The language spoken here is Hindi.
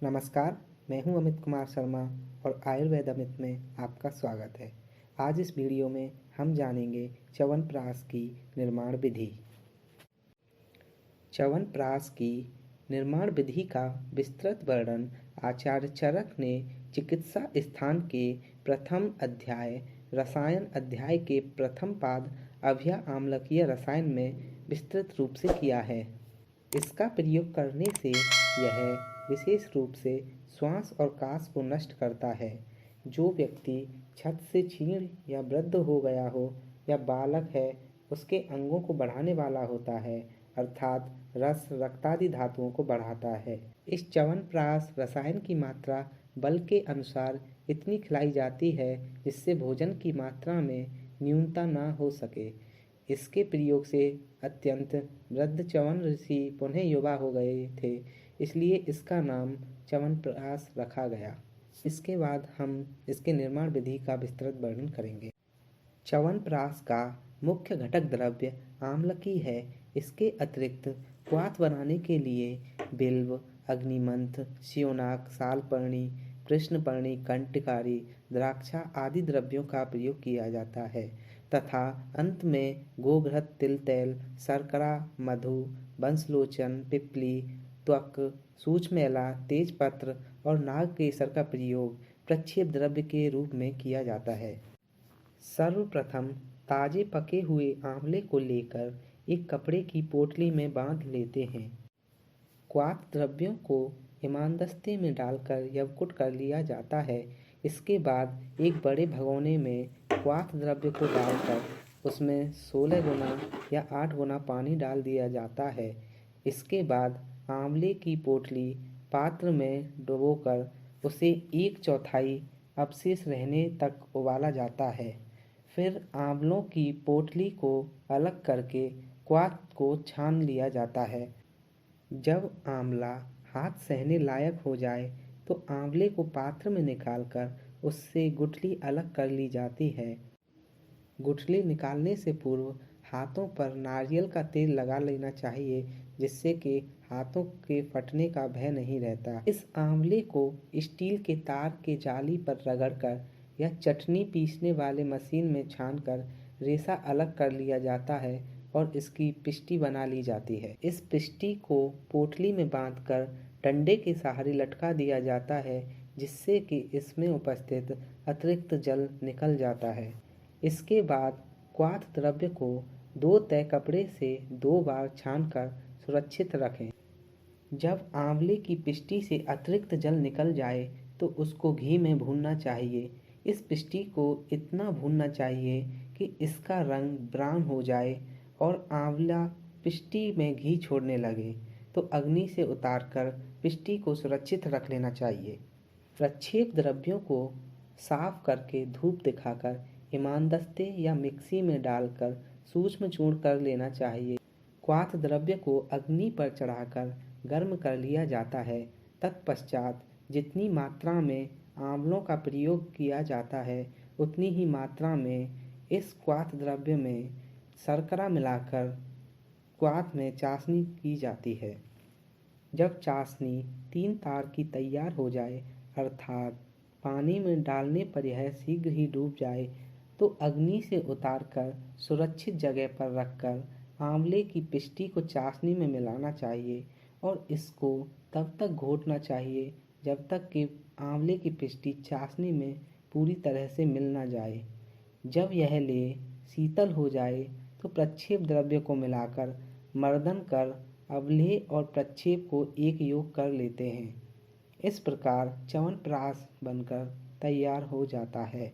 नमस्कार, मैं हूं अमित कुमार शर्मा और आयुर्वेद अमित में आपका स्वागत है। आज इस वीडियो में हम जानेंगे च्यवनप्राश की निर्माण विधि। च्यवनप्राश की निर्माण विधि का विस्तृत वर्णन आचार्य चरक ने चिकित्सा स्थान के प्रथम अध्याय रसायन अध्याय के प्रथम पाद अभ्या आम्लकीय रसायन में विस्तृत रूप से किया है। इसका प्रयोग करने से यह विशेष रूप से श्वास और कास को नष्ट करता है। जो व्यक्ति छत से क्षीण या वृद्ध हो गया हो या बालक है, उसके अंगों को बढ़ाने वाला होता है, अर्थात रस रक्तादि धातुओं को बढ़ाता है। इस च्यवनप्राश रसायन की मात्रा बल के अनुसार इतनी खिलाई जाती है जिससे भोजन की मात्रा में न्यूनता न हो सके। इसके प्रयोग से अत्यंत वृद्ध च्यवन ऋषि पुनः युवा हो गए थे, इसलिए इसका नाम च्यवनप्राश रखा गया। इसके बाद हम इसके निर्माण विधि का विस्तृत वर्णन करेंगे। च्यवनप्राश का मुख्य घटक द्रव्य आम्लकी है। इसके अतिरिक्त क्वाथ बनाने के लिए बिल्व, अग्निमंथ, श्योनाक, सालपर्णी, कृष्णपर्णी, कंटकारी, द्राक्षा आदि द्रव्यों का प्रयोग किया जाता है तथा अंत में गोघृत, तिल तेल, शर्करा, मधु, बंसलोचन, पिप्पली, त्वक, सूक्ष्मेला, तेजपत्र और नागकेसर का प्रयोग प्रक्षेप द्रव्य के रूप में किया जाता है। सर्वप्रथम ताजे पके हुए आंवले को लेकर एक कपड़े की पोटली में बांध लेते हैं। क्वाथ द्रव्यों को इमामदस्ते में डालकर यवकुट कर लिया जाता है। इसके बाद एक बड़े भगोने में क्वाथ द्रव्य को डालकर उसमें 16 गुना या 8 गुना पानी डाल दिया जाता है। इसके बाद आंवले की पोटली पात्र में डुबोकर उसे 1/4 अवशेष रहने तक उबाला जाता है। फिर आंवलों की पोटली को अलग करके क्वाथ को छान लिया जाता है। जब आंवला हाथ सहने लायक हो जाए तो आंवले को पात्र में निकालकर उससे गुठली अलग कर ली जाती है। गुठली निकालने से पूर्व हाथों पर नारियल का तेल लगा लेना चाहिए, जिससे कि हाथों के फटने का भय नहीं रहता। इस आंवले को स्टील के तार के जाली पर रगड़कर या चटनी पीसने वाले मशीन में छानकर रेशा अलग कर लिया जाता है और इसकी पिष्टी बना ली जाती है। इस पिष्टी को पोटली में बांधकर डंडे के सहारे लटका दिया जाता है, जिससे कि इसमें उपस्थित अतिरिक्त जल निकल जाता है। इसके बाद क्वाथ द्रव्य को 2 तय कपड़े से 2 बार छानकर सुरक्षित रखें। जब आंवले की पिष्टी से अतिरिक्त जल निकल जाए तो उसको घी में भूनना चाहिए। इस पिष्टी को इतना भूनना चाहिए कि इसका रंग ब्राउन हो जाए और आंवला पिष्टी में घी छोड़ने लगे तो अग्नि से उतारकर पिष्टी को सुरक्षित रख लेना चाहिए। प्रक्षेप द्रव्यों को साफ करके धूप दिखाकर इमामदस्ते या मिक्सी में डालकर सूक्ष्म चूर्ण कर लेना चाहिए। क्वाथ द्रव्य को अग्नि पर चढ़ाकर गर्म कर लिया जाता है। तत्पश्चात जितनी मात्रा में आंवलों का प्रयोग किया जाता है उतनी ही मात्रा में इस क्वाथ द्रव्य में शर्करा मिलाकर क्वाथ में चाशनी की जाती है। जब चाशनी 3 तार की तैयार हो जाए, अर्थात पानी में डालने पर यह शीघ्र ही डूब जाए, तो अग्नि से उतारकर सुरक्षित जगह पर रखकर आंवले की पिष्टी को चाशनी में मिलाना चाहिए और इसको तब तक घोटना चाहिए जब तक कि आंवले की पिष्टी चाशनी में पूरी तरह से मिल ना जाए। जब यह लेय शीतल हो जाए तो प्रक्षेप द्रव्य को मिलाकर मर्दन कर अवलेह और प्रक्षेप को एक योग कर लेते हैं। इस प्रकार च्यवनप्राश बनकर तैयार हो जाता है।